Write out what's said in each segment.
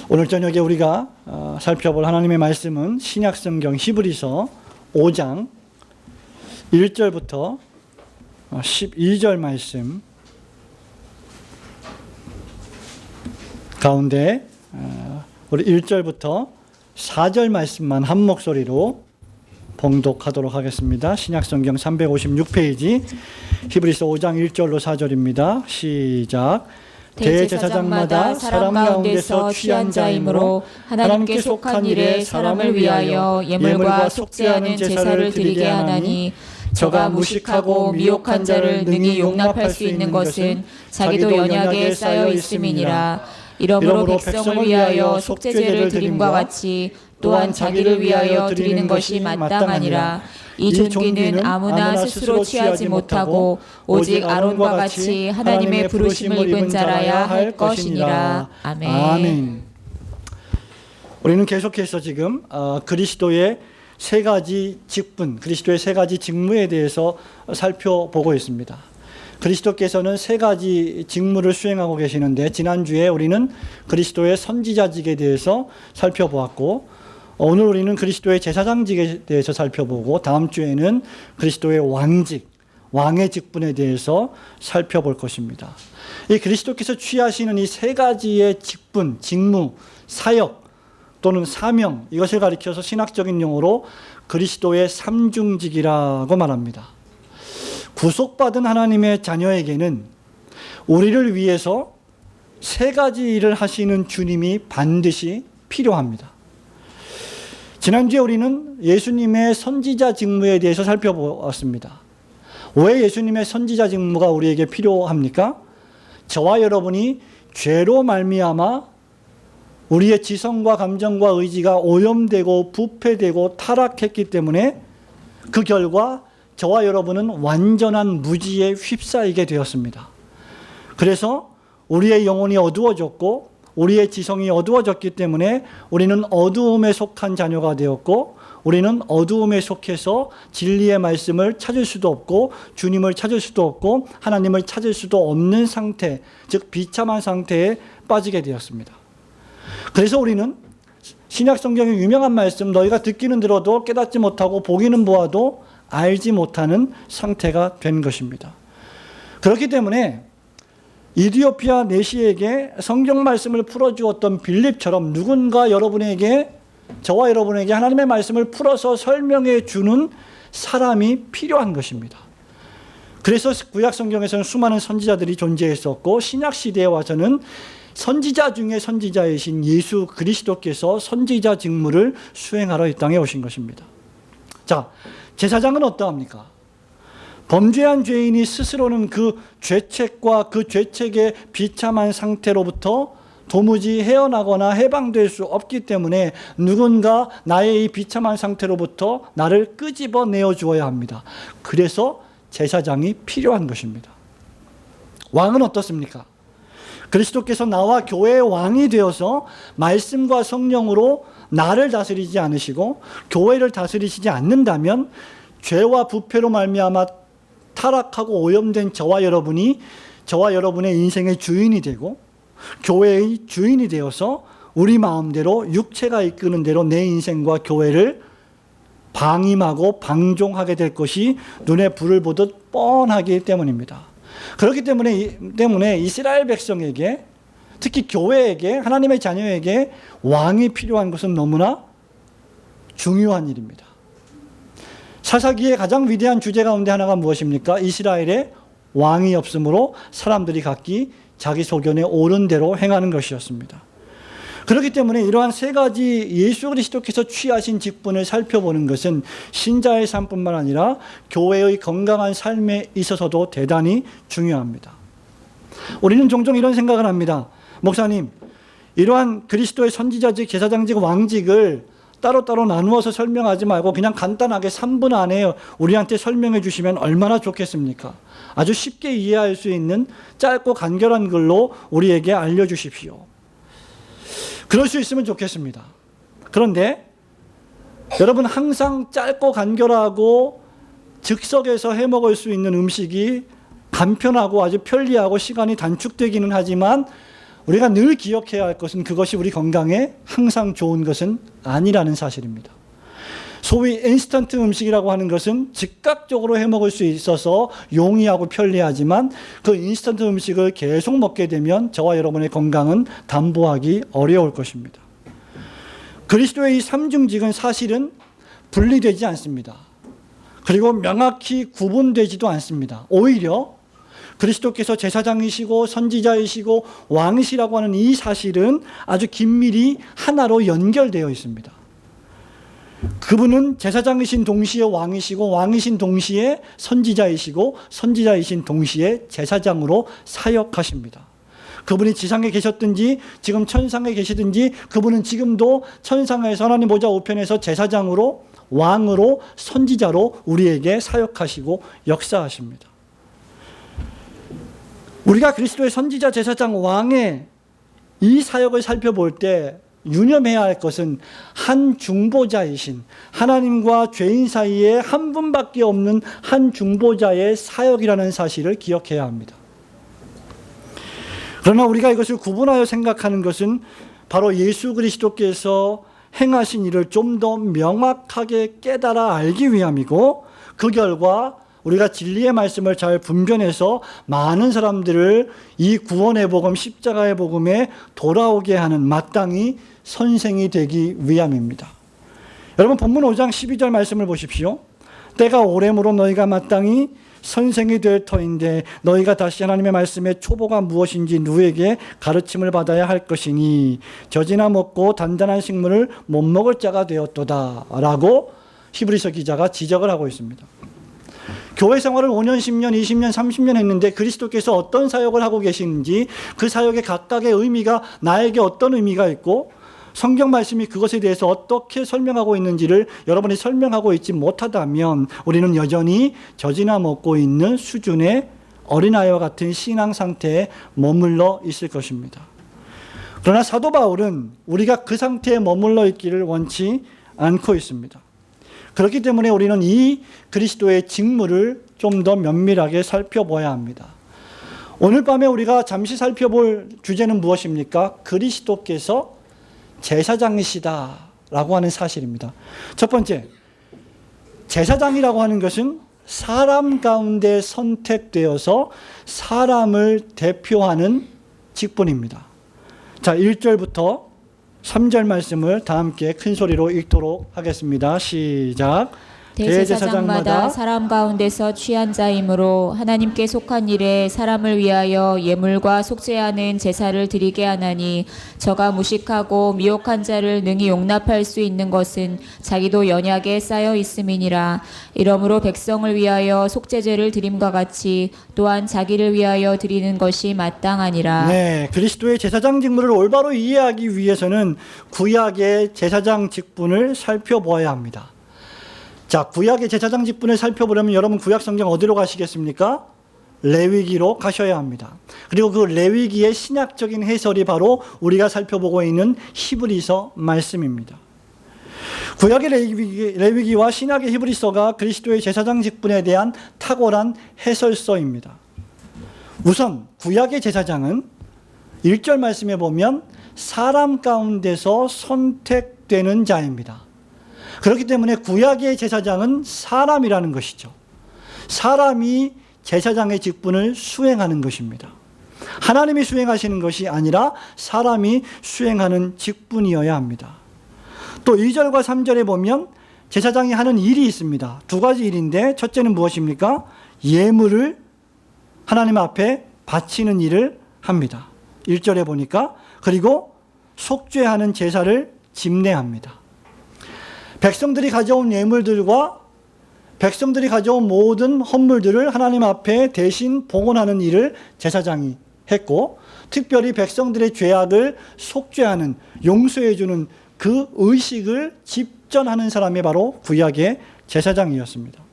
오늘 저녁에 우리가 살펴볼 하나님의 말씀은 신약성경 히브리서 5장 1절부터 12절 말씀 가운데 우리 1절부터 4절 말씀만 한 목소리로 봉독하도록 하겠습니다. 신약성경 356페이지 히브리서 5장 1절로 4절입니다. 시작. 대제사장마다 사람 가운데서 취한 자이므로 하나님께 속한 일에 사람을 위하여 예물과 속죄하는 제사를 드리게 하나니, 저가 무식하고 미혹한 자를 능히 용납할 수 있는 것은 자기도 연약에 쌓여 있음이니라. 이러므로 백성을 위하여 속죄제를 드림과 같이 또한 자기를 위하여 드리는 것이 마땅하니라. 이 존귀는 아무나 스스로 취하지 못하고 오직 아론과 같이 하나님의 부르심을 입은 자라야 할 것이니라. 아멘. 아멘. 우리는 계속해서 지금 그리스도의 세 가지 직분, 그리스도의 세 가지 직무에 대해서 살펴보고 있습니다. 그리스도께서는 세 가지 직무를 수행하고 계시는데, 지난주에 우리는 그리스도의 선지자직에 대해서 살펴보았고, 오늘 우리는 그리스도의 제사장직에 대해서 살펴보고, 다음 주에는 그리스도의 왕직, 왕의 직분에 대해서 살펴볼 것입니다. 이 그리스도께서 취하시는 이 세 가지의 직분, 직무, 사역 또는 사명, 이것을 가리켜서 신학적인 용어로 그리스도의 삼중직이라고 말합니다. 구속받은 하나님의 자녀에게는 우리를 위해서 세 가지 일을 하시는 주님이 반드시 필요합니다. 지난주에 우리는 예수님의 선지자 직무에 대해서 살펴보았습니다. 왜 예수님의 선지자 직무가 우리에게 필요합니까? 저와 여러분이 죄로 말미암아 우리의 지성과 감정과 의지가 오염되고 부패되고 타락했기 때문에 그 결과 저와 여러분은 완전한 무지에 휩싸이게 되었습니다. 그래서 우리의 영혼이 어두워졌고 우리의 지성이 어두워졌기 때문에 우리는 어두움에 속한 자녀가 되었고, 우리는 어두움에 속해서 진리의 말씀을 찾을 수도 없고 주님을 찾을 수도 없고 하나님을 찾을 수도 없는 상태, 즉 비참한 상태에 빠지게 되었습니다. 그래서 우리는 신약 성경의 유명한 말씀, 너희가 듣기는 들어도 깨닫지 못하고 보기는 보아도 알지 못하는 상태가 된 것입니다. 그렇기 때문에 이디오피아 내시에게 성경 말씀을 풀어주었던 빌립처럼 누군가 여러분에게, 저와 여러분에게 하나님의 말씀을 풀어서 설명해 주는 사람이 필요한 것입니다. 그래서 구약 성경에서는 수많은 선지자들이 존재했었고, 신약 시대에 와서는 선지자 중에 선지자이신 예수 그리스도께서 선지자 직무를 수행하러 이 땅에 오신 것입니다. 자, 제사장은 어떠합니까? 범죄한 죄인이 스스로는 그 죄책과 그 죄책의 비참한 상태로부터 도무지 헤어나거나 해방될 수 없기 때문에 누군가 나의 이 비참한 상태로부터 나를 끄집어내어 주어야 합니다. 그래서 제사장이 필요한 것입니다. 왕은 어떻습니까? 그리스도께서 나와 교회의 왕이 되어서 말씀과 성령으로 나를 다스리지 않으시고 교회를 다스리시지 않는다면 죄와 부패로 말미암아 타락하고 오염된 저와 여러분이 저와 여러분의 인생의 주인이 되고 교회의 주인이 되어서 우리 마음대로 육체가 이끄는 대로 내 인생과 교회를 방임하고 방종하게 될 것이 눈에 불을 보듯 뻔하기 때문입니다. 그렇기 때문에 이스라엘 백성에게, 특히 교회에게, 하나님의 자녀에게 왕이 필요한 것은 너무나 중요한 일입니다. 사사기의 가장 위대한 주제 가운데 하나가 무엇입니까? 이스라엘에 왕이 없으므로 사람들이 각기 자기 소견에 옳은 대로 행하는 것이었습니다. 그렇기 때문에 이러한 세 가지 예수 그리스도께서 취하신 직분을 살펴보는 것은 신자의 삶뿐만 아니라 교회의 건강한 삶에 있어서도 대단히 중요합니다. 우리는 종종 이런 생각을 합니다. 목사님, 이러한 그리스도의 선지자직, 제사장직, 왕직을 따로따로 나누어서 설명하지 말고 그냥 간단하게 3분 안에 우리한테 설명해 주시면 얼마나 좋겠습니까? 아주 쉽게 이해할 수 있는 짧고 간결한 글로 우리에게 알려주십시오. 그럴 수 있으면 좋겠습니다. 그런데 여러분, 항상 짧고 간결하고 즉석에서 해먹을 수 있는 음식이 간편하고 아주 편리하고 시간이 단축되기는 하지만 우리가 늘 기억해야 할 것은 그것이 우리 건강에 항상 좋은 것은 아니라는 사실입니다. 소위 인스턴트 음식이라고 하는 것은 즉각적으로 해먹을 수 있어서 용이하고 편리하지만 그 인스턴트 음식을 계속 먹게 되면 저와 여러분의 건강은 담보하기 어려울 것입니다. 그리스도의 이 삼중직은 사실은 분리되지 않습니다. 그리고 명확히 구분되지도 않습니다. 오히려 그리스도께서 제사장이시고 선지자이시고 왕이시라고 하는 이 사실은 아주 긴밀히 하나로 연결되어 있습니다. 그분은 제사장이신 동시에 왕이시고 왕이신 동시에 선지자이시고 선지자이신 동시에 제사장으로 사역하십니다. 그분이 지상에 계셨든지 지금 천상에 계시든지 그분은 지금도 천상에서 하나님 보좌 우편에서 제사장으로 왕으로 선지자로 우리에게 사역하시고 역사하십니다. 우리가 그리스도의 선지자, 제사장, 왕의 이 사역을 살펴볼 때 유념해야 할 것은 한 중보자이신 하나님과 죄인 사이에 한 분밖에 없는 한 중보자의 사역이라는 사실을 기억해야 합니다. 그러나 우리가 이것을 구분하여 생각하는 것은 바로 예수 그리스도께서 행하신 일을 좀 더 명확하게 깨달아 알기 위함이고 그 결과 우리가 진리의 말씀을 잘 분별해서 많은 사람들을 이 구원의 복음, 십자가의 복음에 돌아오게 하는 마땅히 선생이 되기 위함입니다. 여러분 본문 5장 12절 말씀을 보십시오. 때가 오래므로 너희가 마땅히 선생이 될 터인데 너희가 다시 하나님의 말씀의 초보가 무엇인지 누구에게 가르침을 받아야 할 것이니 젖이나 먹고 단단한 식물을 못 먹을 자가 되었도다 라고 히브리서 기자가 지적을 하고 있습니다. 교회 생활을 5년, 10년, 20년, 30년 했는데 그리스도께서 어떤 사역을 하고 계시는지 그 사역의 각각의 의미가 나에게 어떤 의미가 있고 성경 말씀이 그것에 대해서 어떻게 설명하고 있는지를 여러분이 설명하고 있지 못하다면 우리는 여전히 젖이나 먹고 있는 수준의 어린아이와 같은 신앙 상태에 머물러 있을 것입니다. 그러나 사도 바울은 우리가 그 상태에 머물러 있기를 원치 않고 있습니다. 그렇기 때문에 우리는 이 그리스도의 직무를 좀 더 면밀하게 살펴봐야 합니다. 오늘 밤에 우리가 잠시 살펴볼 주제는 무엇입니까? 그리스도께서 제사장이시다라고 하는 사실입니다. 첫 번째, 제사장이라고 하는 것은 사람 가운데 선택되어서 사람을 대표하는 직분입니다. 자, 1절부터 3절 말씀을 다 함께 큰 소리로 읽도록 하겠습니다. 시작. 대제사장마다 사람 가운데서 취한 자이므로 하나님께 속한 일에 사람을 위하여 예물과 속죄하는 제사를 드리게 하나니 저가 무식하고 미혹한 자를 능히 용납할 수 있는 것은 자기도 연약에 쌓여 있음이니라. 이러므로 백성을 위하여 속죄제를 드림과 같이 또한 자기를 위하여 드리는 것이 마땅하니라. 네, 그리스도의 제사장 직무를 올바로 이해하기 위해서는 구약의 제사장 직분을 살펴보아야 합니다. 자, 구약의 제사장 직분을 살펴보려면 여러분 구약 성경 어디로 가시겠습니까? 레위기로 가셔야 합니다. 그리고 그 레위기의 신약적인 해설이 바로 우리가 살펴보고 있는 히브리서 말씀입니다. 구약의 레위기와 신약의 히브리서가 그리스도의 제사장 직분에 대한 탁월한 해설서입니다. 우선 구약의 제사장은 1절 말씀에 보면 사람 가운데서 선택되는 자입니다. 그렇기 때문에 구약의 제사장은 사람이라는 것이죠. 사람이 제사장의 직분을 수행하는 것입니다. 하나님이 수행하시는 것이 아니라 사람이 수행하는 직분이어야 합니다. 또 2절과 3절에 보면 제사장이 하는 일이 있습니다. 두 가지 일인데 첫째는 무엇입니까? 예물을 하나님 앞에 바치는 일을 합니다. 1절에 보니까 그리고 속죄하는 제사를 집례합니다. 백성들이 가져온 예물들과 백성들이 가져온 모든 헌물들을 하나님 앞에 대신 봉헌하는 일을 제사장이 했고 특별히 백성들의 죄악을 속죄하는 용서해주는 그 의식을 집전하는 사람이 바로 구약의 제사장이었습니다.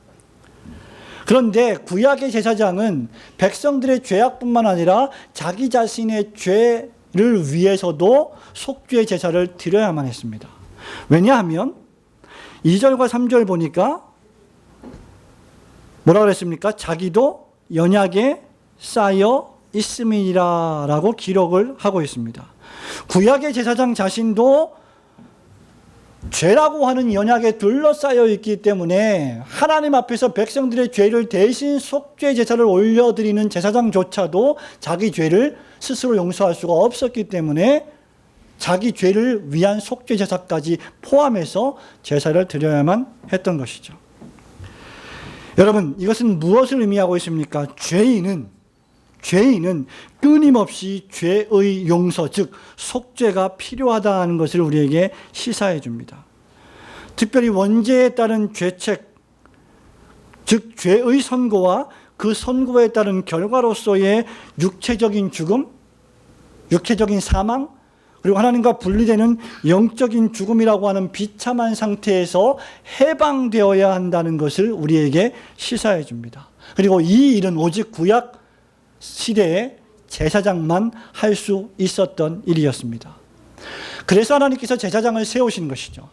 그런데 구약의 제사장은 백성들의 죄악뿐만 아니라 자기 자신의 죄를 위해서도 속죄 제사를 드려야만 했습니다. 왜냐하면 2절과 3절 보니까 뭐라 그랬습니까? 자기도 연약에 쌓여 있음이니라라고 기록을 하고 있습니다. 구약의 제사장 자신도 죄라고 하는 연약에 둘러싸여 있기 때문에 하나님 앞에서 백성들의 죄를 대신 속죄 제사를 올려드리는 제사장조차도 자기 죄를 스스로 용서할 수가 없었기 때문에 자기 죄를 위한 속죄 제사까지 포함해서 제사를 드려야만 했던 것이죠. 여러분, 이것은 무엇을 의미하고 있습니까? 죄인은 끊임없이 죄의 용서, 즉 속죄가 필요하다는 것을 우리에게 시사해 줍니다. 특별히 원죄에 따른 죄책, 즉 죄의 선고와 그 선고에 따른 결과로서의 육체적인 죽음, 육체적인 사망, 그리고 하나님과 분리되는 영적인 죽음이라고 하는 비참한 상태에서 해방되어야 한다는 것을 우리에게 시사해 줍니다. 그리고 이 일은 오직 구약 시대에 제사장만 할 수 있었던 일이었습니다. 그래서 하나님께서 제사장을 세우신 것이죠.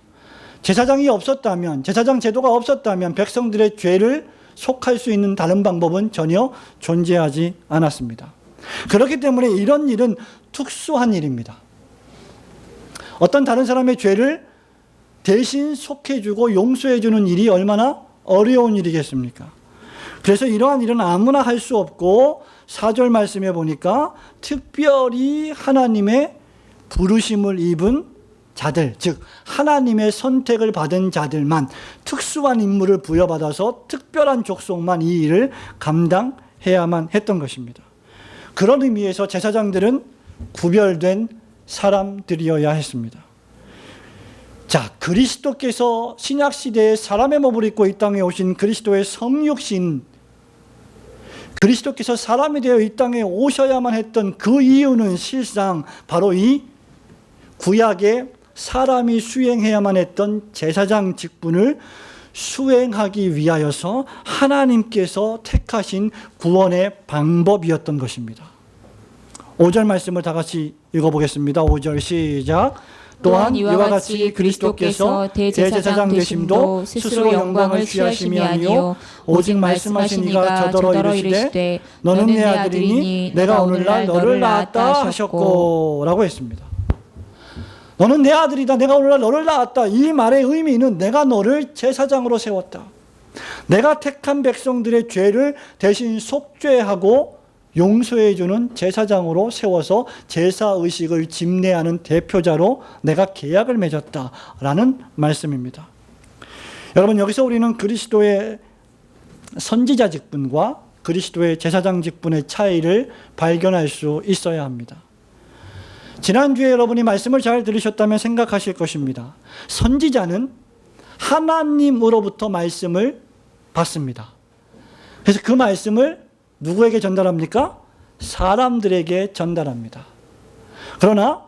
제사장이 없었다면, 제사장 제도가 없었다면 백성들의 죄를 속할 수 있는 다른 방법은 전혀 존재하지 않았습니다. 그렇기 때문에 이런 일은 특수한 일입니다. 어떤 다른 사람의 죄를 대신 속해주고 용서해주는 일이 얼마나 어려운 일이겠습니까? 그래서 이러한 일은 아무나 할 수 없고 4절 말씀에 보니까 특별히 하나님의 부르심을 입은 자들, 즉 하나님의 선택을 받은 자들만, 특수한 임무를 부여받아서 특별한 족속만 이 일을 감당해야만 했던 것입니다. 그런 의미에서 제사장들은 구별된 사람들이어야 했습니다. 자, 그리스도께서 신약시대에 사람의 몸을 입고 이 땅에 오신 그리스도의 성육신, 그리스도께서 사람이 되어 이 땅에 오셔야만 했던 그 이유는 실상 바로 이 구약의 사람이 수행해야만 했던 제사장 직분을 수행하기 위하여서 하나님께서 택하신 구원의 방법이었던 것입니다. 5절 말씀을 다 같이 읽어보겠습니다. 5절 시작. 또한 이와 같이 그리스도께서 대제사장 되심도 스스로 영광을 취하심이 아니요 오직 말씀하신 이가 저더러 이르시되 너는 내 아들이니 내가 오늘날 너를 낳았다 하셨고 라고 했습니다. 너는 내 아들이다, 내가 오늘날 너를 낳았다. 이 말의 의미는 내가 너를 제사장으로 세웠다. 내가 택한 백성들의 죄를 대신 속죄하고 용서해주는 제사장으로 세워서 제사의식을 집례하는 대표자로 내가 계약을 맺었다라는 말씀입니다. 여러분, 여기서 우리는 그리스도의 선지자 직분과 그리스도의 제사장 직분의 차이를 발견할 수 있어야 합니다. 지난주에 여러분이 말씀을 잘 들으셨다면 생각하실 것입니다. 선지자는 하나님으로부터 말씀을 받습니다. 그래서 그 말씀을 누구에게 전달합니까? 사람들에게 전달합니다. 그러나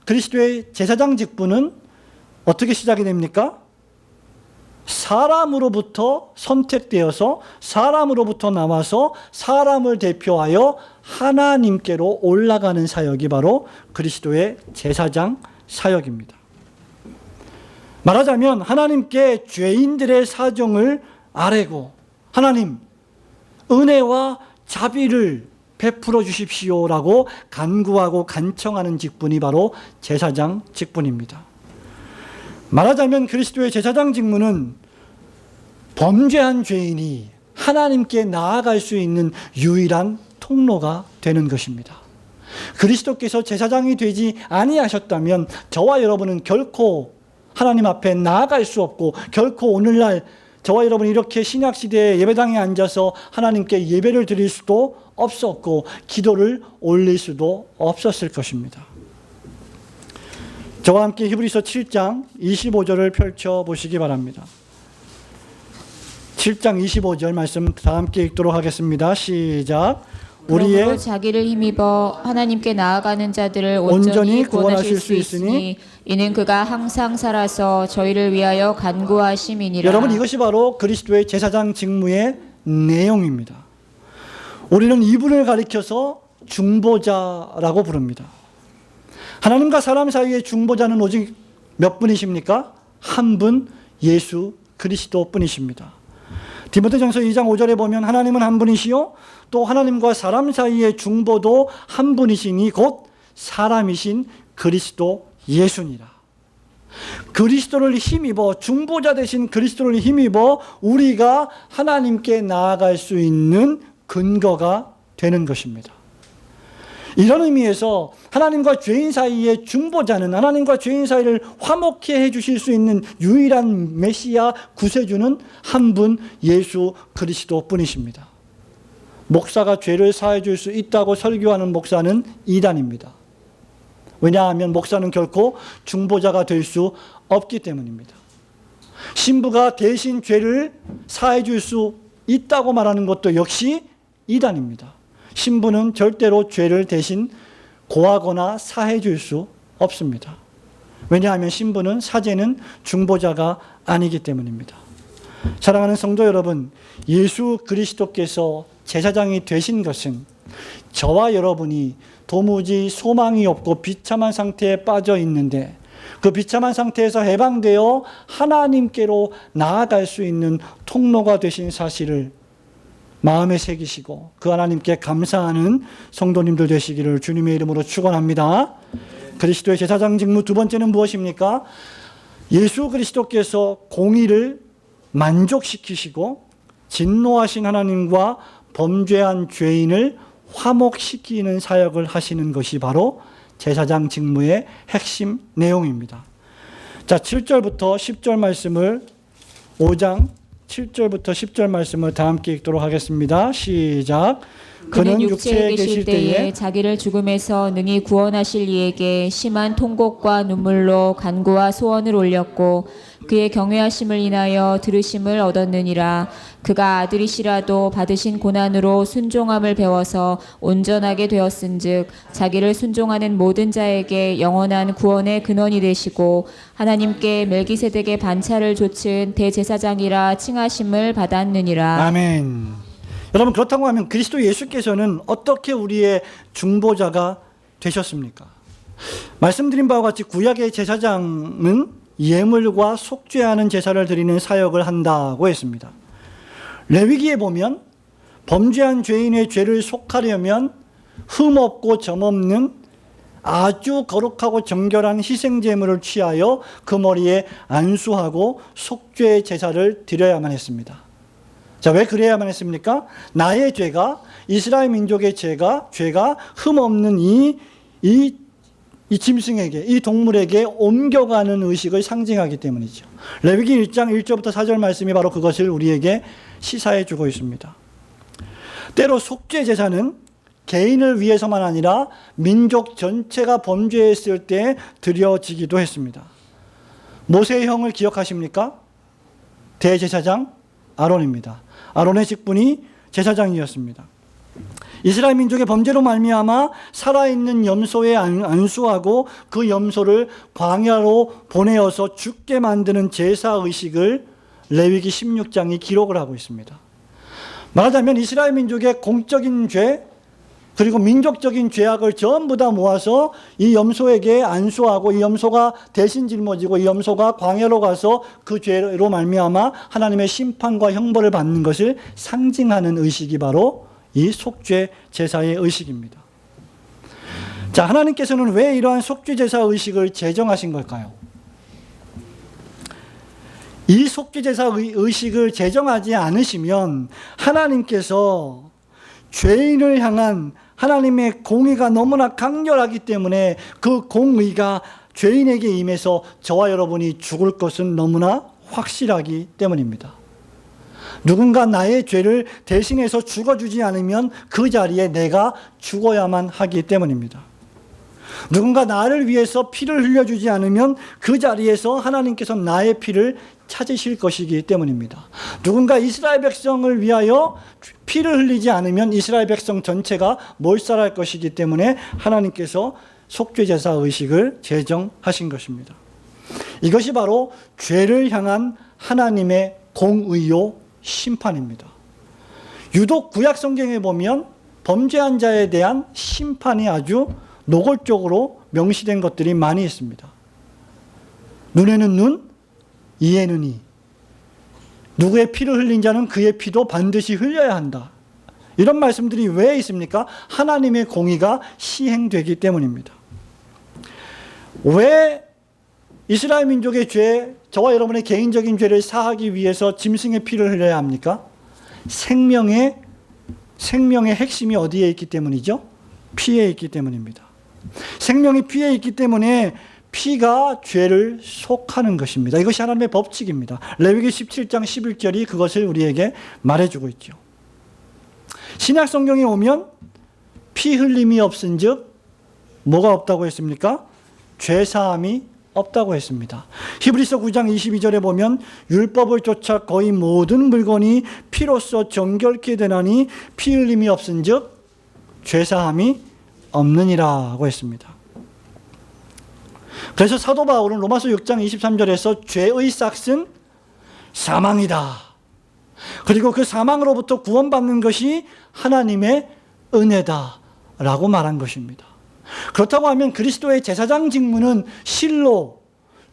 그리스도의 제사장 직분은 어떻게 시작이 됩니까? 사람으로부터 선택되어서 사람으로부터 나와서 사람을 대표하여 하나님께로 올라가는 사역이 바로 그리스도의 제사장 사역입니다. 말하자면 하나님께 죄인들의 사정을 아뢰고 하나님 은혜와 자비를 베풀어 주십시오라고 간구하고 간청하는 직분이 바로 제사장 직분입니다. 말하자면 그리스도의 제사장 직무는 범죄한 죄인이 하나님께 나아갈 수 있는 유일한 통로가 되는 것입니다. 그리스도께서 제사장이 되지 아니하셨다면 저와 여러분은 결코 하나님 앞에 나아갈 수 없고 결코 오늘날 저와 여러분이 이렇게 신약시대에 예배당에 앉아서 하나님께 예배를 드릴 수도 없었고 기도를 올릴 수도 없었을 것입니다. 저와 함께 히브리서 7장 25절을 펼쳐보시기 바랍니다. 7장 25절 말씀 다 함께 읽도록 하겠습니다. 시작. 우리의 자기를 힘입어 하나님께 나아가는 자들을 온전히 구원하실 수 있으니 이는 그가 항상 살아서 저희를 위하여 간구하심이니라. 여러분, 이것이 바로 그리스도의 제사장 직무의 내용입니다. 우리는 이분을 가리켜서 중보자라고 부릅니다. 하나님과 사람 사이의 중보자는 오직 몇 분이십니까? 한 분, 예수 그리스도 뿐이십니다. 디모데전서 2장 5절에 보면 하나님은 한 분이시요 또 하나님과 사람 사이의 중보도 한 분이시니 곧 사람이신 그리스도 예수니라. 그리스도를 힘입어, 중보자 되신 그리스도를 힘입어 우리가 하나님께 나아갈 수 있는 근거가 되는 것입니다. 이런 의미에서 하나님과 죄인 사이의 중보자는 하나님과 죄인 사이를 화목케 해주실 수 있는 유일한 메시아 구세주는 한 분 예수 그리스도 뿐이십니다. 목사가 죄를 사해 줄 수 있다고 설교하는 목사는 이단입니다. 왜냐하면 목사는 결코 중보자가 될 수 없기 때문입니다. 신부가 대신 죄를 사해 줄 수 있다고 말하는 것도 역시 이단입니다. 신부는 절대로 죄를 대신 고하거나 사해 줄 수 없습니다. 왜냐하면 신부는 사제는 중보자가 아니기 때문입니다. 사랑하는 성도 여러분, 예수 그리스도께서 제사장이 되신 것은 저와 여러분이 도무지 소망이 없고 비참한 상태에 빠져 있는데 그 비참한 상태에서 해방되어 하나님께로 나아갈 수 있는 통로가 되신 사실을 마음에 새기시고 그 하나님께 감사하는 성도님들 되시기를 주님의 이름으로 축원합니다. 그리스도의 제사장 직무 두 번째는 무엇입니까? 예수 그리스도께서 공의를 만족시키시고 진노하신 하나님과 범죄한 죄인을 화목시키는 사역을 하시는 것이 바로 제사장 직무의 핵심 내용입니다. 자, 7절부터 10절 말씀을 5장 7절부터 10절 말씀을 다 함께 읽도록 하겠습니다. 시작. 그는 육체에 계실 때에 자기를 죽음에서 능히 구원하실 이에게 심한 통곡과 눈물로 간구와 소원을 올렸고 그의 경외하심을 인하여 들으심을 얻었느니라. 그가 아들이시라도 받으신 고난으로 순종함을 배워서 온전하게 되었은즉 자기를 순종하는 모든 자에게 영원한 구원의 근원이 되시고 하나님께 멜기세덱의 반차를 좇은 대제사장이라 칭하심을 받았느니라. 아멘. 여러분, 그렇다고 하면 그리스도 예수께서는 어떻게 우리의 중보자가 되셨습니까? 말씀드린 바와 같이 구약의 제사장은 예물과 속죄하는 제사를 드리는 사역을 한다고 했습니다. 레위기에 보면 범죄한 죄인의 죄를 속하려면 흠없고 점없는 아주 거룩하고 정결한 희생제물을 취하여 그 머리에 안수하고 속죄 제사를 드려야만 했습니다. 자, 왜 그래야만 했습니까? 나의 죄가, 이스라엘 민족의 죄가 흠없는 이 짐승에게, 이 동물에게 옮겨가는 의식을 상징하기 때문이죠. 레위기 1장 1절부터 4절 말씀이 바로 그것을 우리에게 시사해 주고 있습니다. 때로 속죄 제사는 개인을 위해서만 아니라 민족 전체가 범죄했을 때 드려지기도 했습니다. 모세의 형을 기억하십니까? 대제사장 아론입니다. 아론의 직분이 제사장이었습니다. 이스라엘 민족의 범죄로 말미암아 살아있는 염소에 안수하고 그 염소를 광야로 보내어서 죽게 만드는 제사의식을 레위기 16장이 기록을 하고 있습니다. 말하자면 이스라엘 민족의 공적인 죄 그리고 민족적인 죄악을 전부 다 모아서 이 염소에게 안수하고 이 염소가 대신 짊어지고 이 염소가 광야로 가서 그 죄로 말미암아 하나님의 심판과 형벌을 받는 것을 상징하는 의식이 바로 이 속죄 제사의 의식입니다. 자, 하나님께서는 왜 이러한 속죄 제사 의식을 제정하신 걸까요? 이 속죄 제사 의식을 제정하지 않으시면 하나님께서 죄인을 향한 하나님의 공의가 너무나 강렬하기 때문에 그 공의가 죄인에게 임해서 저와 여러분이 죽을 것은 너무나 확실하기 때문입니다. 누군가 나의 죄를 대신해서 죽어주지 않으면 그 자리에 내가 죽어야만 하기 때문입니다. 누군가 나를 위해서 피를 흘려주지 않으면 그 자리에서 하나님께서 나의 피를 찾으실 것이기 때문입니다. 누군가 이스라엘 백성을 위하여 피를 흘리지 않으면 이스라엘 백성 전체가 몰살할 것이기 때문에 하나님께서 속죄제사 의식을 제정하신 것입니다. 이것이 바로 죄를 향한 하나님의 공의요 심판입니다. 유독 구약 성경에 보면 범죄한 자에 대한 심판이 아주 노골적으로 명시된 것들이 많이 있습니다. 눈에는 눈, 이에는 이. 누구의 피를 흘린 자는 그의 피도 반드시 흘려야 한다. 이런 말씀들이 왜 있습니까? 하나님의 공의가 시행되기 때문입니다. 왜 이스라엘 민족의 죄, 저와 여러분의 개인적인 죄를 사하기 위해서 짐승의 피를 흘려야 합니까? 생명의 핵심이 어디에 있기 때문이죠? 피에 있기 때문입니다. 생명이 피에 있기 때문에 피가 죄를 속하는 것입니다. 이것이 하나님의 법칙입니다. 레위기 17장 11절이 그것을 우리에게 말해주고 있죠. 신약 성경에 오면 피 흘림이 없은즉 뭐가 없다고 했습니까? 죄 사함이 없다고 했습니다. 히브리서 9장 22절에 보면 율법을 쫓아 거의 모든 물건이 피로써 정결케 되나니 피 흘림이 없은즉 죄 사함이 없느니라고 했습니다. 그래서 사도 바울은 로마서 6장 23절에서 죄의 삭은 사망이다. 그리고 그 사망으로부터 구원받는 것이 하나님의 은혜다라고 말한 것입니다. 그렇다고 하면 그리스도의 제사장 직무는 실로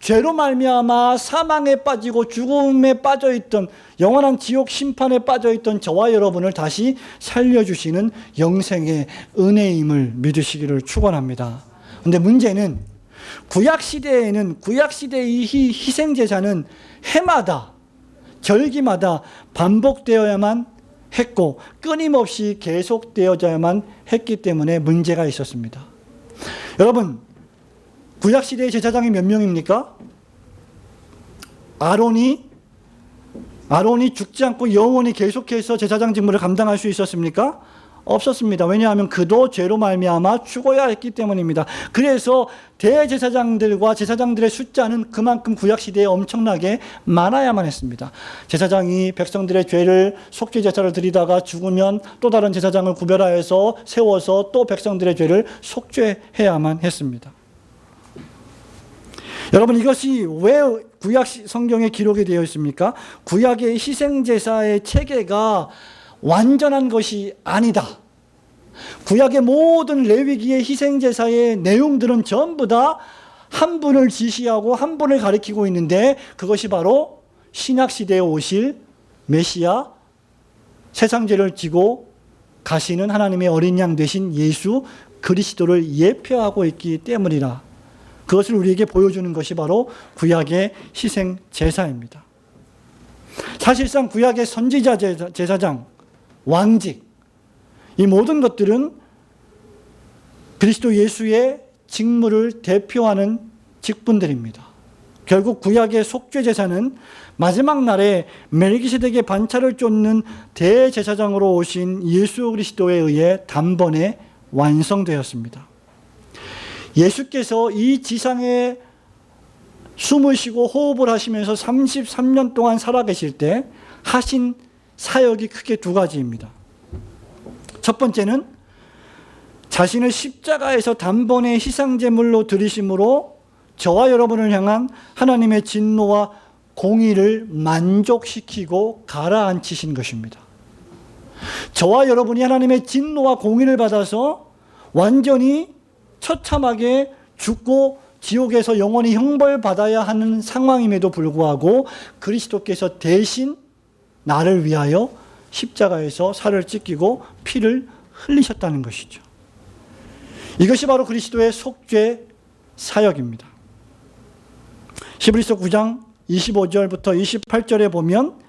죄로 말미암아 사망에 빠지고 죽음에 빠져있던 영원한 지옥 심판에 빠져있던 저와 여러분을 다시 살려주시는 영생의 은혜임을 믿으시기를 축원합니다. 그런데 문제는 구약시대에는 구약시대의 희생제사는 해마다 절기마다 반복되어야만 했고 끊임없이 계속되어야만 했기 때문에 문제가 있었습니다. 여러분, 구약시대의 제사장이 몇 명입니까? 아론이 죽지 않고 영원히 계속해서 제사장 직무를 감당할 수 있었습니까? 없었습니다. 왜냐하면 그도 죄로 말미암아 죽어야 했기 때문입니다. 그래서 대제사장들과 제사장들의 숫자는 그만큼 구약시대에 엄청나게 많아야만 했습니다. 제사장이 백성들의 죄를 속죄 제사를 드리다가 죽으면 또 다른 제사장을 구별하여서 세워서 또 백성들의 죄를 속죄해야만 했습니다. 여러분, 이것이 왜 구약 성경에 기록이 되어 있습니까? 구약의 희생제사의 체계가 완전한 것이 아니다. 구약의 모든 레위기의 희생제사의 내용들은 전부 다 한 분을 지시하고 한 분을 가리키고 있는데 그것이 바로 신약시대에 오실 메시아, 세상죄를 지고 가시는 하나님의 어린 양 되신 예수 그리스도를 예표하고 있기 때문이라. 그것을 우리에게 보여주는 것이 바로 구약의 희생제사입니다. 사실상 구약의 선지자 제사장, 왕직, 이 모든 것들은 그리스도 예수의 직무를 대표하는 직분들입니다. 결국 구약의 속죄제사는 마지막 날에 멜기세덱의 반차를 쫓는 대제사장으로 오신 예수 그리스도에 의해 단번에 완성되었습니다. 예수께서 이 지상에 숨을 쉬고 호흡을 하시면서 33년 동안 살아계실 때 하신 사역이 크게 두 가지입니다. 첫 번째는 자신을 십자가에서 단번에 희생제물로 드리심으로 저와 여러분을 향한 하나님의 진노와 공의를 만족시키고 가라앉히신 것입니다. 저와 여러분이 하나님의 진노와 공의를 받아서 완전히 처참하게 죽고 지옥에서 영원히 형벌받아야 하는 상황임에도 불구하고 그리스도께서 대신 나를 위하여 십자가에서 살을 찢기고 피를 흘리셨다는 것이죠. 이것이 바로 그리스도의 속죄 사역입니다. 히브리서 9장 25절부터 28절에 보면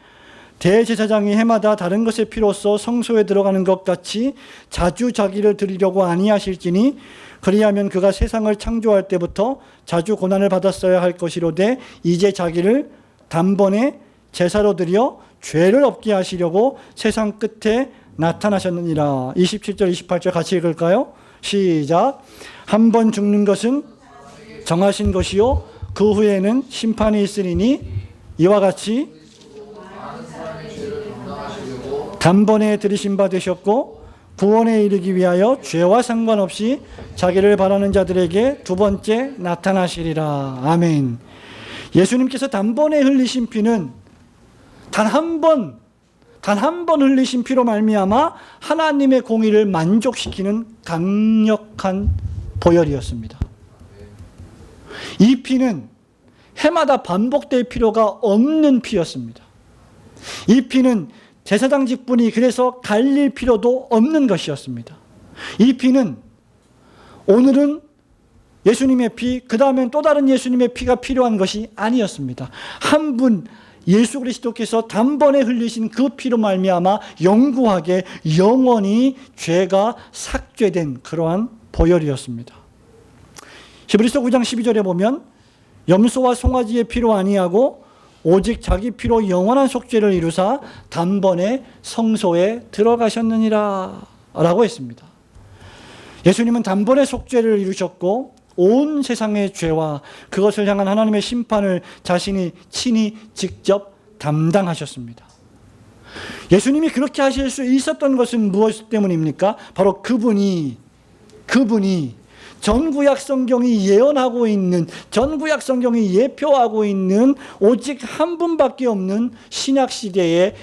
대제사장이 해마다 다른 것의 피로써 성소에 들어가는 것 같이 자주 자기를 드리려고 아니하실지니 그리하면 그가 세상을 창조할 때부터 자주 고난을 받았어야 할 것이로되 이제 자기를 단번에 제사로 드려 죄를 없게 하시려고 세상 끝에 나타나셨느니라. 27절 28절 같이 읽을까요? 시작. 한 번 죽는 것은 정하신 것이요 그 후에는 심판이 있으리니 이와 같이 단번에 들이신 바 되셨고 구원에 이르기 위하여 죄와 상관없이 자기를 바라는 자들에게 두 번째 나타나시리라. 아멘. 예수님께서 단번에 흘리신 피는 단 한 번 흘리신 피로 말미암아 하나님의 공의를 만족시키는 강력한 보혈이었습니다. 이 피는 해마다 반복될 필요가 없는 피였습니다. 이 피는 제사장 직분이 그래서 갈릴 필요도 없는 것이었습니다. 이 피는 오늘은 예수님의 피, 그 다음엔 또 다른 예수님의 피가 필요한 것이 아니었습니다. 한 분 예수 그리스도께서 단번에 흘리신 그 피로 말미암아 영구하게 영원히 죄가 삭죄된 그러한 보혈이었습니다. 히브리서 9장 12절에 보면 염소와 송아지의 피로 아니하고 오직 자기 피로 영원한 속죄를 이루사 단번에 성소에 들어가셨느니라 라고 했습니다. 예수님은 단번에 속죄를 이루셨고 온 세상의 죄와 그것을 향한 하나님의 심판을 자신이 친히 직접 담당하셨습니다. 예수님이 그렇게 하실 수 있었던 것은 무엇 때문입니까? 바로 그분이 전구약 성경이 예언하고 있는, 전구약 성경이 예표하고 있는 오직 한 분밖에 없는 신약 시대의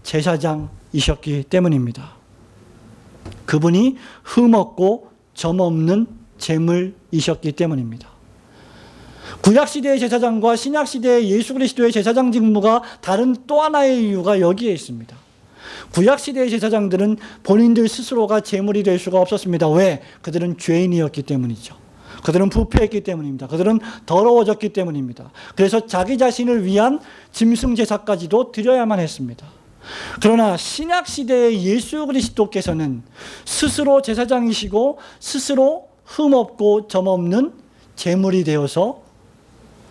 대제사장이셨기 때문입니다. 그분이 흠없고 점없는 제물이셨기 때문입니다. 구약시대의 제사장과 신약시대의 예수 그리스도의 제사장 직무가 다른 또 하나의 이유가 여기에 있습니다. 구약시대의 제사장들은 본인들 스스로가 제물이 될 수가 없었습니다. 왜? 그들은 죄인이었기 때문이죠. 그들은 부패했기 때문입니다. 그들은 더러워졌기 때문입니다. 그래서 자기 자신을 위한 짐승 제사까지도 드려야만 했습니다. 그러나 신약시대의 예수 그리스도께서는 스스로 제사장이시고 스스로 흠없고 점없는 제물이 되어서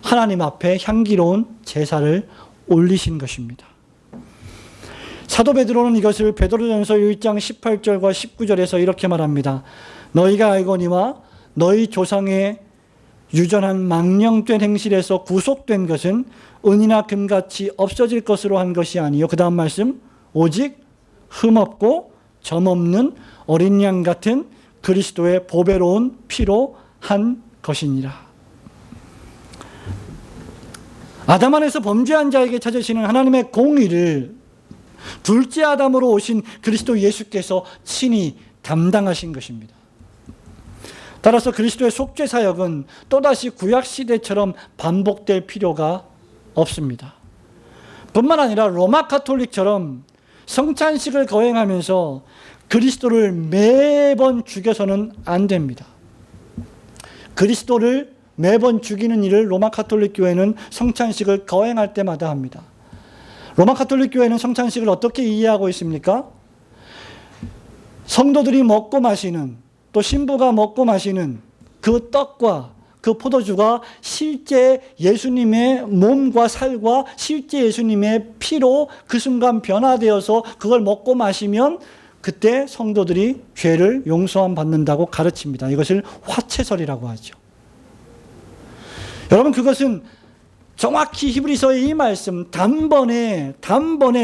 하나님 앞에 향기로운 제사를 올리신 것입니다. 사도 베드로는 이것을 베드로전서 1장 18절과 19절에서 이렇게 말합니다. 너희가 알거니와 너희 조상의 유전한 망령된 행실에서 구속된 것은 은이나 금같이 없어질 것으로 한 것이 아니요. 그 다음 말씀, 오직 흠없고 점없는 어린 양 같은 그리스도의 보배로운 피로 한 것이니라. 아담 안에서 범죄한 자에게 찾으시는 하나님의 공의를 둘째 아담으로 오신 그리스도 예수께서 친히 담당하신 것입니다. 따라서 그리스도의 속죄 사역은 또다시 구약시대처럼 반복될 필요가 없습니다. 뿐만 아니라 로마 가톨릭처럼 성찬식을 거행하면서 그리스도를 매번 죽여서는 안 됩니다. 그리스도를 매번 죽이는 일을 로마 가톨릭 교회는 성찬식을 거행할 때마다 합니다. 로마 가톨릭 교회는 성찬식을 어떻게 이해하고 있습니까? 성도들이 먹고 마시는, 또 신부가 먹고 마시는 그 떡과 그 포도주가 실제 예수님의 몸과 살과 실제 예수님의 피로 그 순간 변화되어서 그걸 먹고 마시면 그때 성도들이 죄를 용서함 받는다고 가르칩니다. 이것을 화채설이라고 하죠. 여러분, 그것은 정확히 히브리서의 이 말씀, 단번에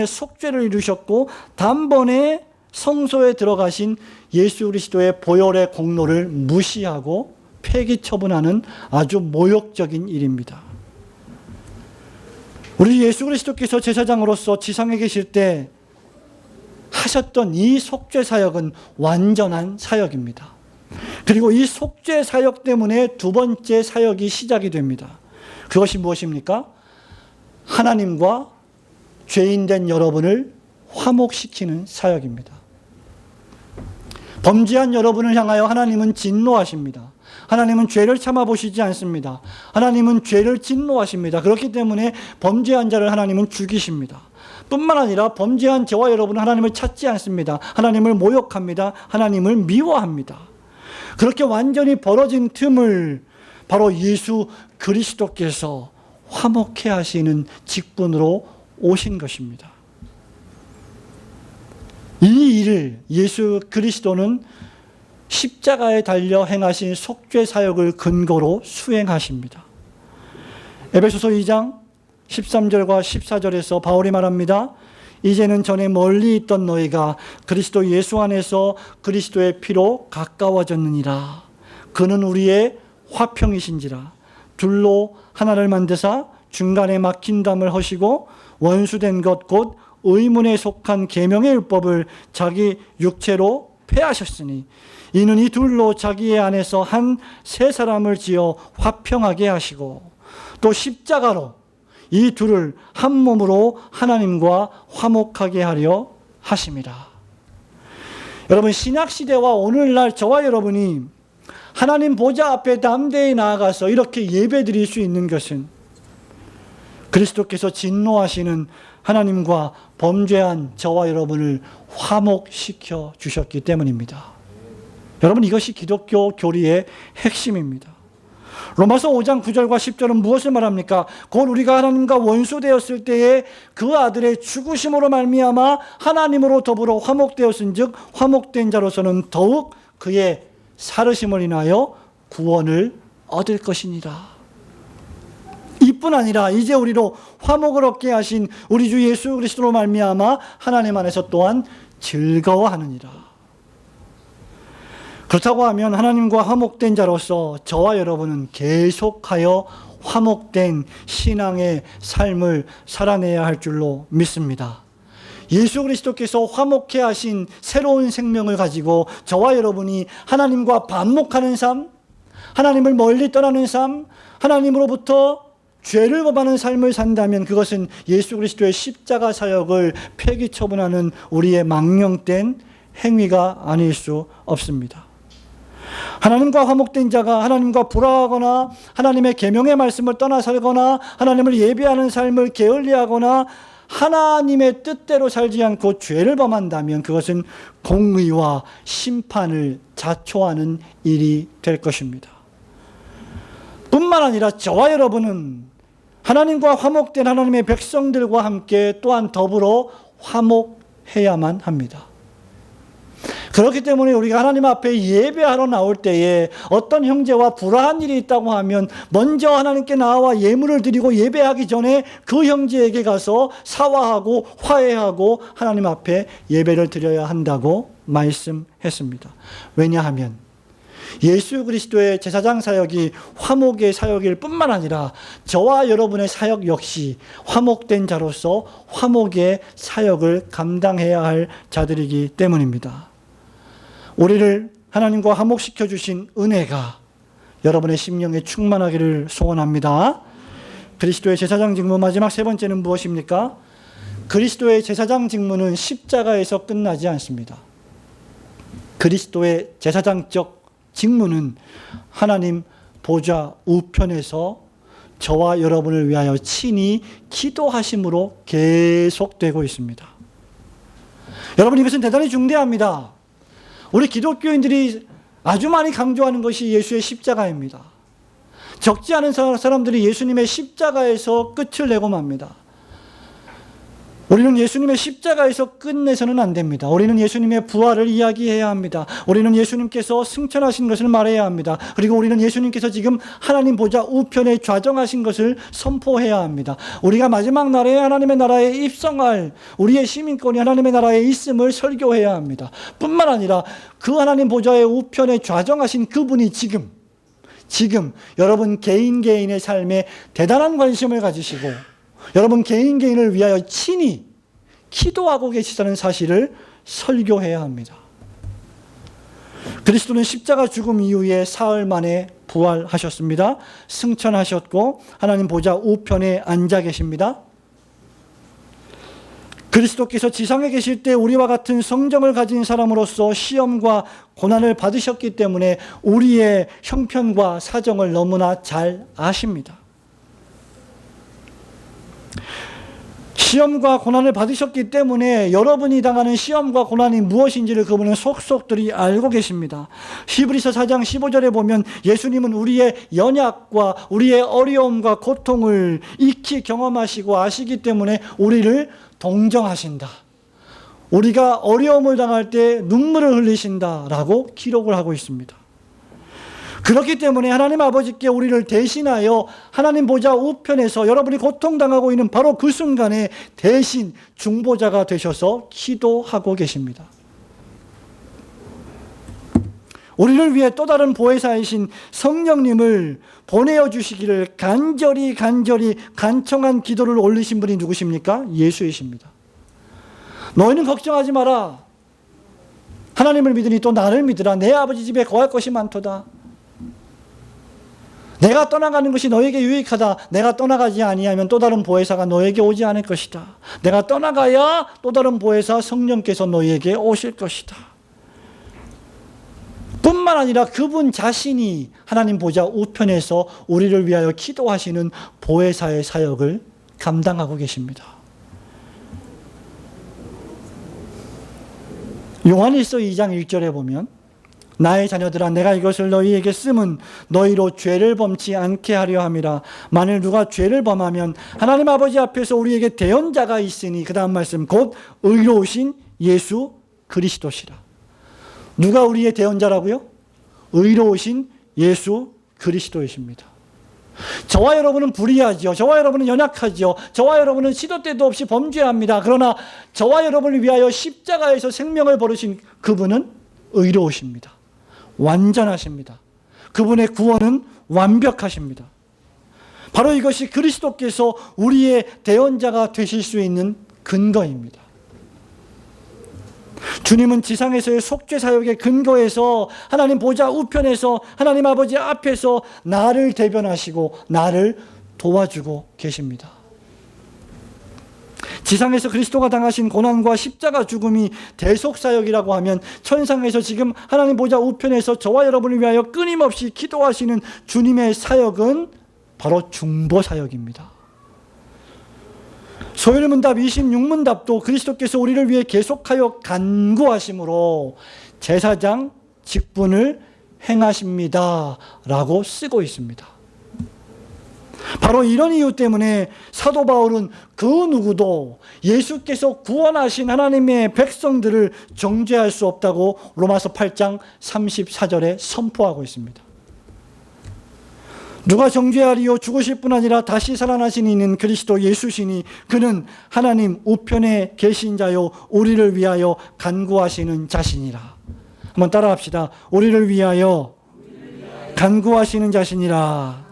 속죄를 이루셨고 단번에 성소에 들어가신 예수 그리스도의 보혈의 공로를 무시하고 폐기 처분하는 아주 모욕적인 일입니다. 우리 예수 그리스도께서 제사장으로서 지상에 계실 때 하셨던 이 속죄 사역은 완전한 사역입니다. 그리고 이 속죄 사역 때문에 두 번째 사역이 시작이 됩니다. 그것이 무엇입니까? 하나님과 죄인된 여러분을 화목시키는 사역입니다. 범죄한 여러분을 향하여 하나님은 진노하십니다. 하나님은 죄를 참아보시지 않습니다. 하나님은 죄를 진노하십니다. 그렇기 때문에 범죄한 자를 하나님은 죽이십니다. 뿐만 아니라 범죄한 저와 여러분은 하나님을 찾지 않습니다. 하나님을 모욕합니다. 하나님을 미워합니다. 그렇게 완전히 벌어진 틈을 바로 예수 그리스도께서 화목해 하시는 직분으로 오신 것입니다. 이 일을 예수 그리스도는 십자가에 달려 행하신 속죄 사역을 근거로 수행하십니다. 에베소서 2장 13절과 14절에서 바울이 말합니다. 이제는 전에 멀리 있던 너희가 그리스도 예수 안에서 그리스도의 피로 가까워졌느니라. 그는 우리의 화평이신지라. 둘로 하나를 만드사 중간에 막힌 담을 허시고 원수된 것 곧 의문에 속한 계명의 율법을 자기 육체로 폐하셨으니 이는 이 둘로 자기의 안에서 한 세 사람을 지어 화평하게 하시고 또 십자가로 이 둘을 한 몸으로 하나님과 화목하게 하려 하심이라. 여러분, 신약시대와 오늘날 저와 여러분이 하나님 보좌 앞에 담대히 나아가서 이렇게 예배드릴 수 있는 것은 그리스도께서 진노하시는 하나님과 범죄한 저와 여러분을 화목시켜 주셨기 때문입니다. 여러분, 이것이 기독교 교리의 핵심입니다. 로마서 5장 9절과 10절은 무엇을 말합니까? 곧 우리가 하나님과 원수되었을 때에 그 아들의 죽으심으로 말미암아 하나님으로 더불어 화목되었은즉 화목된 자로서는 더욱 그의 살으심을 인하여 구원을 얻을 것이니라. 이뿐 아니라 이제 우리로 화목을 얻게 하신 우리 주 예수 그리스도로 말미암아 하나님 안에서 또한 즐거워하느니라. 그렇다고 하면 하나님과 화목된 자로서 저와 여러분은 계속하여 화목된 신앙의 삶을 살아내야 할 줄로 믿습니다. 예수 그리스도께서 화목해 하신 새로운 생명을 가지고 저와 여러분이 하나님과 반목하는 삶, 하나님을 멀리 떠나는 삶, 하나님으로부터 죄를 범하는 삶을 산다면 그것은 예수 그리스도의 십자가 사역을 폐기 처분하는 우리의 망령된 행위가 아닐 수 없습니다. 하나님과 화목된 자가 하나님과 불화하거나 하나님의 계명의 말씀을 떠나 살거나 하나님을 예배하는 삶을 게을리하거나 하나님의 뜻대로 살지 않고 죄를 범한다면 그것은 공의와 심판을 자초하는 일이 될 것입니다. 뿐만 아니라 저와 여러분은 하나님과 화목된 하나님의 백성들과 함께 또한 더불어 화목해야만 합니다. 그렇기 때문에 우리가 하나님 앞에 예배하러 나올 때에 어떤 형제와 불화한 일이 있다고 하면 먼저 하나님께 나와 예물을 드리고 예배하기 전에 그 형제에게 가서 사과하고 화해하고 하나님 앞에 예배를 드려야 한다고 말씀했습니다. 왜냐하면 예수 그리스도의 제사장 사역이 화목의 사역일 뿐만 아니라 저와 여러분의 사역 역시 화목된 자로서 화목의 사역을 감당해야 할 자들이기 때문입니다. 우리를 하나님과 화목시켜 주신 은혜가 여러분의 심령에 충만하기를 소원합니다. 그리스도의 제사장 직무 마지막 세 번째는 무엇입니까? 그리스도의 제사장 직무는 십자가에서 끝나지 않습니다. 그리스도의 제사장적 직무는 하나님 보좌 우편에서 저와 여러분을 위하여 친히 기도하심으로 계속되고 있습니다. 여러분, 이것은 대단히 중대합니다. 우리 기독교인들이 아주 많이 강조하는 것이 예수의 십자가입니다. 적지 않은 사람들이 예수님의 십자가에서 끝을 내고 맙니다. 우리는 예수님의 십자가에서 끝내서는 안 됩니다. 우리는 예수님의 부활을 이야기해야 합니다. 우리는 예수님께서 승천하신 것을 말해야 합니다. 그리고 우리는 예수님께서 지금 하나님 보좌 우편에 좌정하신 것을 선포해야 합니다. 우리가 마지막 날에 하나님의 나라에 입성할 우리의 시민권이 하나님의 나라에 있음을 설교해야 합니다. 뿐만 아니라 그 하나님 보좌의 우편에 좌정하신 그분이 지금 여러분 개인의 삶에 대단한 관심을 가지시고 여러분 개인을 위하여 친히 기도하고 계시다는 사실을 설교해야 합니다. 그리스도는 십자가 죽음 이후에 사흘 만에 부활하셨습니다. 승천하셨고 하나님 보좌 우편에 앉아 계십니다. 그리스도께서 지상에 계실 때 우리와 같은 성정을 가진 사람으로서 시험과 고난을 받으셨기 때문에 우리의 형편과 사정을 너무나 잘 아십니다. 시험과 고난을 받으셨기 때문에 여러분이 당하는 시험과 고난이 무엇인지를 그분은 속속들이 알고 계십니다. 히브리서 4장 15절에 보면 예수님은 우리의 연약과 우리의 어려움과 고통을 익히 경험하시고 아시기 때문에 우리를 동정하신다. 우리가 어려움을 당할 때 눈물을 흘리신다라고 기록을 하고 있습니다. 그렇기 때문에 하나님 아버지께 우리를 대신하여 하나님 보좌 우편에서 여러분이 고통당하고 있는 바로 그 순간에 대신 중보자가 되셔서 기도하고 계십니다. 우리를 위해 또 다른 보혜사이신 성령님을 보내어 주시기를 간절히 간청한 기도를 올리신 분이 누구십니까? 예수이십니다. 너희는 걱정하지 마라. 하나님을 믿으니 또 나를 믿으라. 내 아버지 집에 거할 것이 많도다. 내가 떠나가는 것이 너에게 유익하다. 내가 떠나가지 아니하면 또 다른 보혜사가 너에게 오지 않을 것이다. 내가 떠나가야 또 다른 보혜사 성령께서 너에게 오실 것이다. 뿐만 아니라 그분 자신이 하나님 보좌 우편에서 우리를 위하여 기도하시는 보혜사의 사역을 감당하고 계십니다. 요한일서 2장 1절에 보면 나의 자녀들아 내가 이것을 너희에게 쓰면 너희로 죄를 범치 않게 하려 함이라. 만일 누가 죄를 범하면 하나님 아버지 앞에서 우리에게 대언자가 있으니, 그 다음 말씀, 곧 의로우신 예수 그리스도시라. 누가 우리의 대언자라고요? 의로우신 예수 그리스도이십니다. 저와 여러분은 불의하죠. 저와 여러분은 연약하죠. 저와 여러분은 시도 때도 없이 범죄합니다. 그러나 저와 여러분을 위하여 십자가에서 생명을 버리신 그분은 의로우십니다. 완전하십니다. 그분의 구원은 완벽하십니다. 바로 이것이 그리스도께서 우리의 대언자가 되실 수 있는 근거입니다. 주님은 지상에서의 속죄 사역의 근거에서 하나님 보좌 우편에서 하나님 아버지 앞에서 나를 대변하시고 나를 도와주고 계십니다. 지상에서 그리스도가 당하신 고난과 십자가 죽음이 대속사역이라고 하면, 천상에서 지금 하나님 보좌 우편에서 저와 여러분을 위하여 끊임없이 기도하시는 주님의 사역은 바로 중보사역입니다. 소열문답 26문답도 그리스도께서 우리를 위해 계속하여 간구하심으로 제사장 직분을 행하십니다 라고 쓰고 있습니다. 바로 이런 이유 때문에 사도 바울은 그 누구도 예수께서 구원하신 하나님의 백성들을 정죄할 수 없다고 로마서 8장 34절에 선포하고 있습니다. 누가 정죄하리요? 죽으실 뿐 아니라 다시 살아나신 이는 그리스도 예수시니 그는 하나님 우편에 계신 자요 우리를 위하여 간구하시는 자신이라. 한번 따라합시다. 우리를 위하여 간구하시는 자신이라.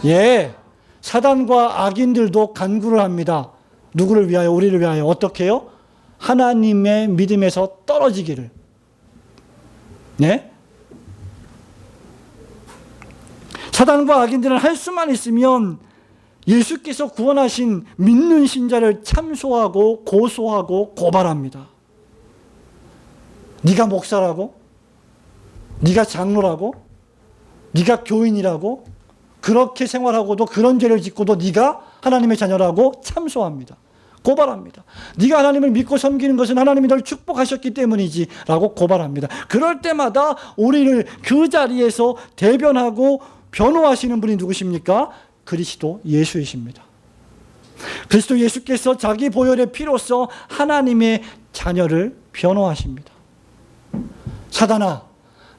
예, 사단과 악인들도 간구를 합니다. 누구를 위하여? 우리를 위하여. 어떻게 해요? 하나님의 믿음에서 떨어지기를. 네? 사단과 악인들은 할 수만 있으면 예수께서 구원하신 믿는 신자를 참소하고 고소하고 고발합니다. 네가 목사라고? 네가 장로라고? 네가 교인이라고? 그렇게 생활하고도 그런 죄를 짓고도 네가 하나님의 자녀라고 참소합니다. 고발합니다. 네가 하나님을 믿고 섬기는 것은 하나님이 널 축복하셨기 때문이지 라고 고발합니다. 그럴 때마다 우리를 그 자리에서 대변하고 변호하시는 분이 누구십니까? 그리스도 예수이십니다. 그리스도 예수께서 자기 보혈의 피로써 하나님의 자녀를 변호하십니다. 사단아,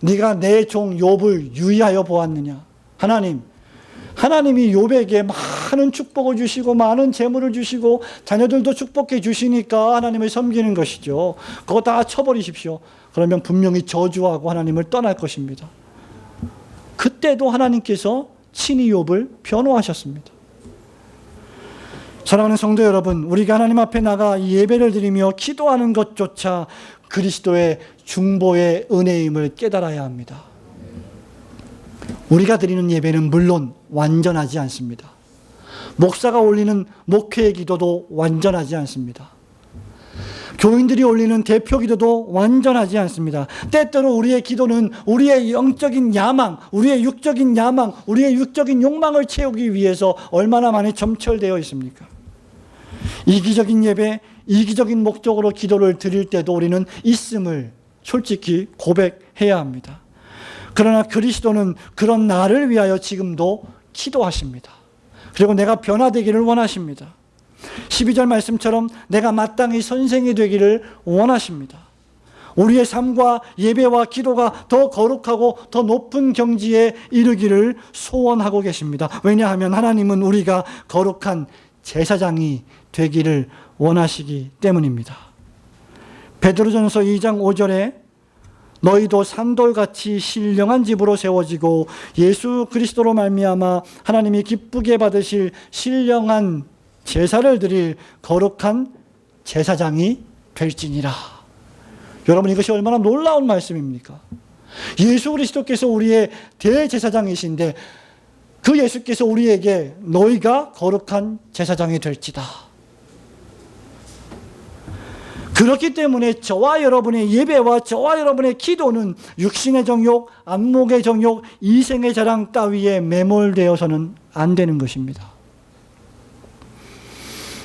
네가 내 종 욥을 유의하여 보았느냐? 하나님이 욥에게 많은 축복을 주시고 많은 재물을 주시고 자녀들도 축복해 주시니까 하나님을 섬기는 것이죠. 그거 다 쳐버리십시오. 그러면 분명히 저주하고 하나님을 떠날 것입니다. 그때도 하나님께서 친히 욥을 변호하셨습니다. 사랑하는 성도 여러분, 우리가 하나님 앞에 나가 예배를 드리며 기도하는 것조차 그리스도의 중보의 은혜임을 깨달아야 합니다. 우리가 드리는 예배는 물론 완전하지 않습니다. 목사가 올리는 목회의 기도도 완전하지 않습니다. 교인들이 올리는 대표 기도도 완전하지 않습니다. 때때로 우리의 기도는 우리의 영적인 야망, 우리의 육적인 야망, 우리의 육적인 욕망을 채우기 위해서 얼마나 많이 점철되어 있습니까? 이기적인 예배, 이기적인 목적으로 기도를 드릴 때도 우리는 있음을 솔직히 고백해야 합니다. 그러나 그리스도는 그런 나를 위하여 지금도 기도하십니다. 그리고 내가 변화되기를 원하십니다. 12절 말씀처럼 내가 마땅히 선생이 되기를 원하십니다. 우리의 삶과 예배와 기도가 더 거룩하고 더 높은 경지에 이르기를 소원하고 계십니다. 왜냐하면 하나님은 우리가 거룩한 제사장이 되기를 원하시기 때문입니다. 베드로전서 2장 5절에 너희도 산돌같이 신령한 집으로 세워지고 예수 그리스도로 말미암아 하나님이 기쁘게 받으실 신령한 제사를 드릴 거룩한 제사장이 될지니라. 여러분, 이것이 얼마나 놀라운 말씀입니까? 예수 그리스도께서 우리의 대제사장이신데 그 예수께서 우리에게 너희가 거룩한 제사장이 될지다. 그렇기 때문에 저와 여러분의 예배와 저와 여러분의 기도는 육신의 정욕, 안목의 정욕, 이생의 자랑 따위에 매몰되어서는 안 되는 것입니다.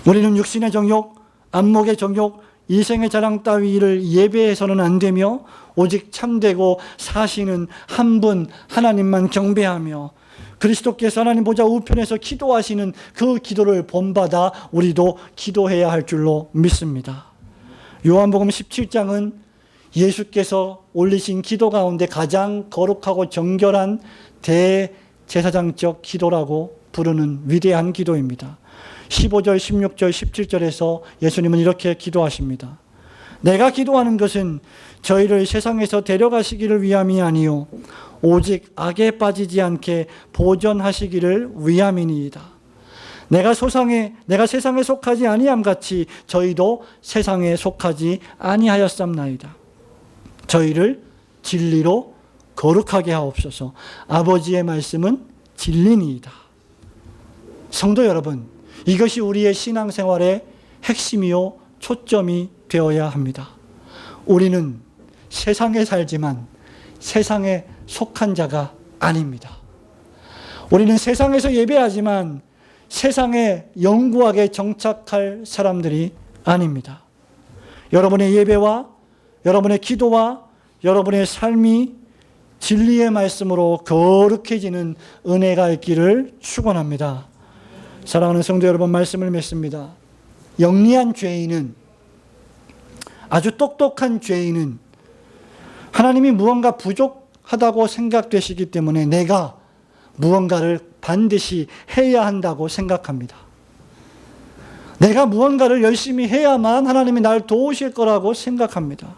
우리는 육신의 정욕, 안목의 정욕, 이생의 자랑 따위를 예배해서는 안 되며 오직 참되고 사시는 한 분 하나님만 경배하며 그리스도께서 하나님 보좌 우편에서 기도하시는 그 기도를 본받아 우리도 기도해야 할 줄로 믿습니다. 요한복음 17장은 예수께서 올리신 기도 가운데 가장 거룩하고 정결한 대제사장적 기도라고 부르는 위대한 기도입니다. 15절, 16절, 17절에서 예수님은 이렇게 기도하십니다. 내가 기도하는 것은 저희를 세상에서 데려가시기를 위함이 아니요 오직 악에 빠지지 않게 보존하시기를 위함이니이다. 내가 세상에 속하지 아니함 같이 저희도 세상에 속하지 아니하였삼나이다. 저희를 진리로 거룩하게 하옵소서. 아버지의 말씀은 진리니이다. 성도 여러분, 이것이 우리의 신앙생활의 핵심이요 초점이 되어야 합니다. 우리는 세상에 살지만 세상에 속한 자가 아닙니다. 우리는 세상에서 예배하지만 세상에 영구하게 정착할 사람들이 아닙니다. 여러분의 예배와 여러분의 기도와 여러분의 삶이 진리의 말씀으로 거룩해지는 은혜가 있기를 축원합니다. 사랑하는 성도 여러분, 말씀을 맺습니다. 영리한 죄인은, 아주 똑똑한 죄인은 하나님이 무언가 부족하다고 생각되시기 때문에 내가 무언가를 반드시 해야 한다고 생각합니다. 내가 무언가를 열심히 해야만 하나님이 날 도우실 거라고 생각합니다.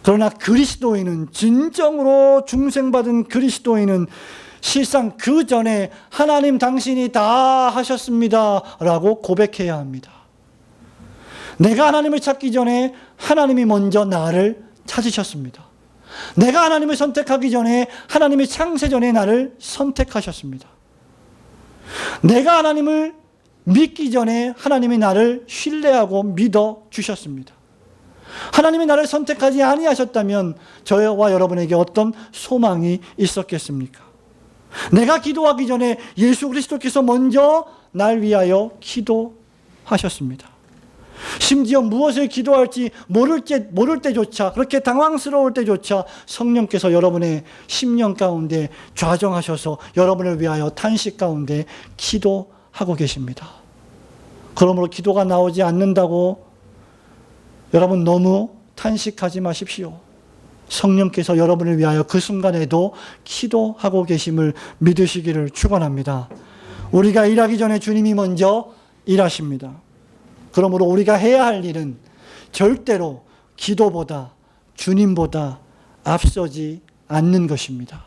그러나 그리스도인은, 진정으로 중생받은 그리스도인은 실상 그 전에 하나님 당신이 다 하셨습니다 라고 고백해야 합니다. 내가 하나님을 찾기 전에 하나님이 먼저 나를 찾으셨습니다. 내가 하나님을 선택하기 전에 하나님이 창세전에 나를 선택하셨습니다. 내가 하나님을 믿기 전에 하나님이 나를 신뢰하고 믿어 주셨습니다. 하나님이 나를 선택하지 아니하셨다면 저와 여러분에게 어떤 소망이 있었겠습니까? 내가 기도하기 전에 예수 그리스도께서 먼저 날 위하여 기도하셨습니다. 심지어 무엇을 기도할지 모를 때조차, 그렇게 당황스러울 때조차 성령께서 여러분의 심령 가운데 좌정하셔서 여러분을 위하여 탄식 가운데 기도하고 계십니다. 그러므로 기도가 나오지 않는다고 여러분 너무 탄식하지 마십시오. 성령께서 여러분을 위하여 그 순간에도 기도하고 계심을 믿으시기를 축원합니다. 우리가 일하기 전에 주님이 먼저 일하십니다. 그러므로 우리가 해야 할 일은 절대로 기도보다, 주님보다 앞서지 않는 것입니다.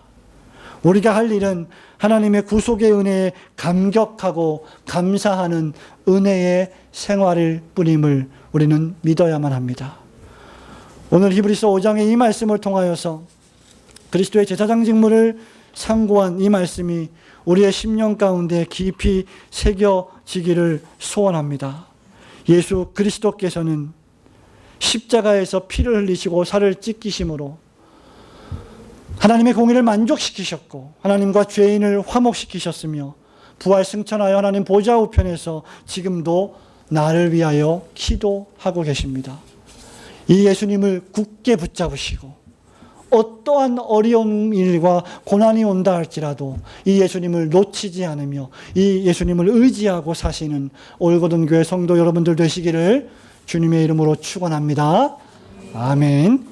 우리가 할 일은 하나님의 구속의 은혜에 감격하고 감사하는 은혜의 생활일 뿐임을 우리는 믿어야만 합니다. 오늘 히브리서 5장의 이 말씀을 통하여서 그리스도의 제사장 직무를 상고한 이 말씀이 우리의 심령 가운데 깊이 새겨지기를 소원합니다. 예수 그리스도께서는 십자가에서 피를 흘리시고 살을 찢기심으로 하나님의 공의를 만족시키셨고 하나님과 죄인을 화목시키셨으며 부활 승천하여 하나님 보좌 우편에서 지금도 나를 위하여 기도하고 계십니다. 이 예수님을 굳게 붙잡으시고 어떠한 어려운 일과 고난이 온다 할지라도 이 예수님을 놓치지 않으며 이 예수님을 의지하고 사시는 올고든 교회 성도 여러분들 되시기를 주님의 이름으로 축원합니다. 아멘.